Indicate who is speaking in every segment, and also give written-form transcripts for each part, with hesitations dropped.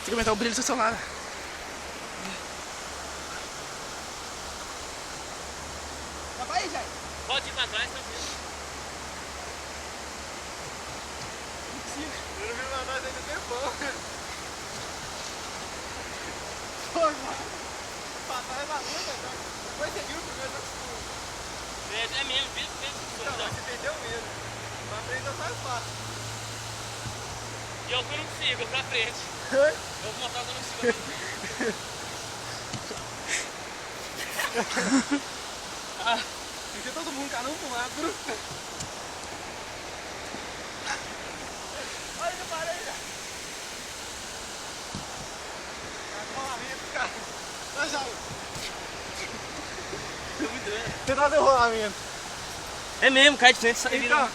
Speaker 1: Tem que aumentar o brilho do seu celular. Tá pra aí, Jair?
Speaker 2: Pode ir pra trás, tranquilo.
Speaker 3: Eu não vi mais nós ainda tempão.
Speaker 1: Pô, mano. Pra trás da luta, então. Depois você viu o primeiro jogo.
Speaker 2: É mesmo, viu?
Speaker 3: Não, mas você perdeu mesmo. Pra frente é mais fácil.
Speaker 2: E eu que não consigo, eu pra frente.
Speaker 1: Oi?
Speaker 2: Eu vou mostrar que eu não consigo.
Speaker 1: Tem que ter todo mundo, cada um pro lado. Olha essa parede. Rolamento, cara. Vai, Jair. Você tá dando rolamento.
Speaker 2: É mesmo, cai de frente e sai
Speaker 1: Então.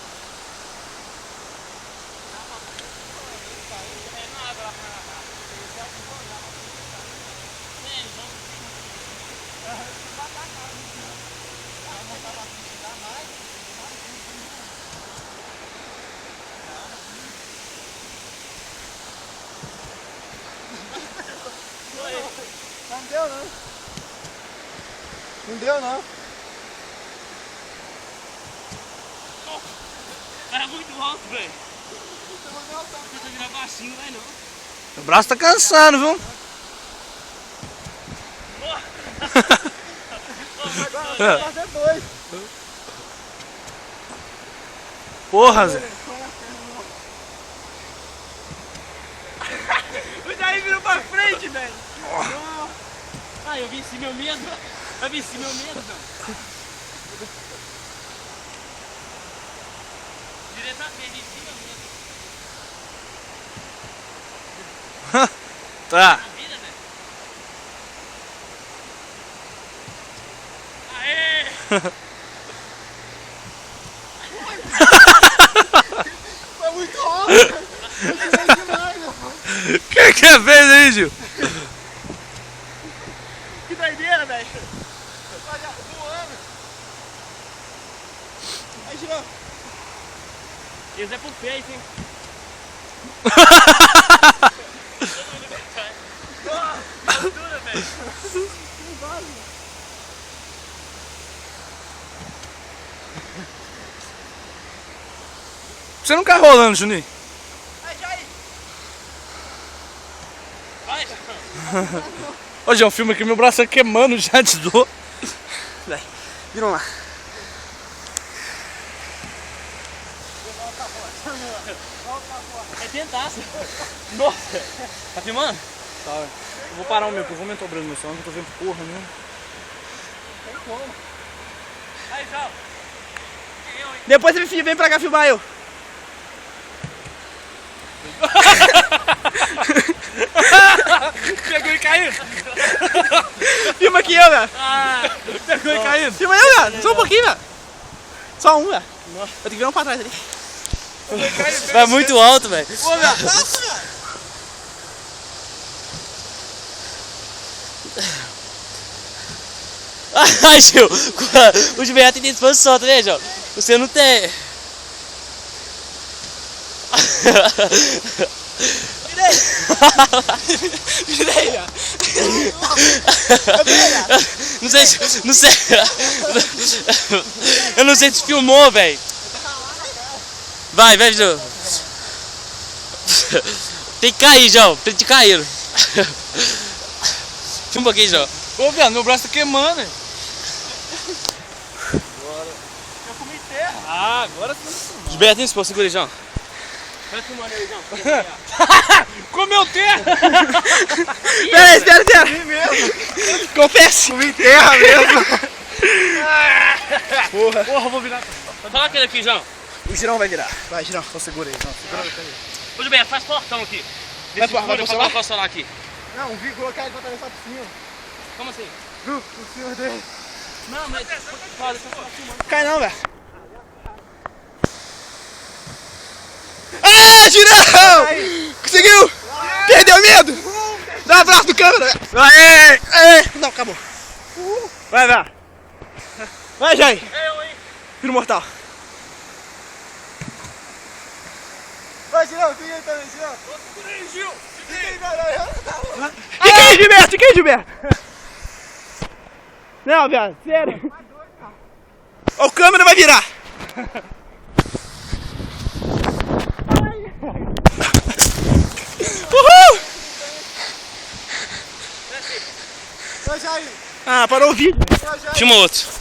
Speaker 1: Não deu não. Não deu não.
Speaker 2: Era muito alto, velho. Se você virar baixinho, não vai não.
Speaker 1: O braço tá cansando, viu? Agora vai fazer dois. Porra, Zé. O Jair virou pra frente, velho.
Speaker 2: Ah, eu venci meu medo. Eu venci meu medo, velho. Diretamente, venci meu medo.
Speaker 1: Tá.
Speaker 2: A vida, velho. Aê!
Speaker 1: Foi muito alto. Foi demais, meu. Quem que fez aí, Gil?
Speaker 2: Que doideira, velho.
Speaker 1: Olha, voando. Aí, Gil.
Speaker 2: Esse é pro Face, hein? Altura, velho.
Speaker 1: Você não cai rolando, Juninho?
Speaker 2: Vai, Jair. Vai.
Speaker 1: Ô, João, filma aqui, meu braço tá queimando já de dor. Vai, viram lá.
Speaker 2: É tentar. Nossa. Tá filmando?
Speaker 1: Tá, velho. Eu vou parar o meu, porque eu vou aumentar o brilho do meu celular, não tô vendo porra nenhuma.
Speaker 2: Tem como. Aí, João.
Speaker 1: Depois você vem pra cá filmar eu.
Speaker 2: Pegou e caiu.
Speaker 1: Filma aqui eu, velho.
Speaker 2: Ah, pegou e caiu.
Speaker 1: Filma eu, velho. Só um pouquinho, velho. Só um, velho. Eu tenho que virar um pra trás ali.
Speaker 2: Vai muito alto, velho.
Speaker 1: Ô, velho.
Speaker 2: Ai, Gil. O Gilberto tem disposição, tá vendo, Gil? Você não tem.
Speaker 1: Virei, velho.
Speaker 2: Não sei se. Não sei. Eu não sei se filmou, velho. Vai, Gil. Tem que cair, João. Tem que cair. Filma um pouquinho, João.
Speaker 1: Ô, velho, meu braço tá queimando.
Speaker 2: Eu comi terra.
Speaker 1: Ah, agora sim.
Speaker 2: Gilberto, pô, segura aí, João. Vai filmando aí, João.
Speaker 1: Comeu terra! Espera. Confesse! Comi terra mesmo! Porra,
Speaker 2: Vou virar. Fala aquele aqui, João.
Speaker 1: o Girão vai virar. Vai, Girão, só segura aí. Não, segura aí.
Speaker 2: Ô, Gilberto, faz portão aqui.
Speaker 1: Vai pro
Speaker 2: Vou
Speaker 1: celular?
Speaker 2: colocar o celular aqui.
Speaker 1: Não, vi colocar ele pra atravessar a piscina.
Speaker 2: Como assim?
Speaker 1: Viu? Por cima dele.
Speaker 2: Não, mas. Fala, deixa eu falar filmando.
Speaker 1: Cai não, velho. Ah, Girão! Conseguiu! Perdeu medo! Dá um abraço do câmera! Aê! Não, acabou. Vai. Vai, Jair!
Speaker 2: Eu, hein?
Speaker 1: Vira o mortal. Vai, Girão, fica aí também, Girão.
Speaker 2: Segura aí, Gil.
Speaker 1: Fica aí, galera. Fica aí, Gilberto, fica aí, Gilberto. Não, viado, sério. Ó, o câmera vai virar. Uhul!
Speaker 3: Ô, Jair.
Speaker 1: Ah, parou o vídeo.
Speaker 3: Ô, Jair.
Speaker 2: Filma outro.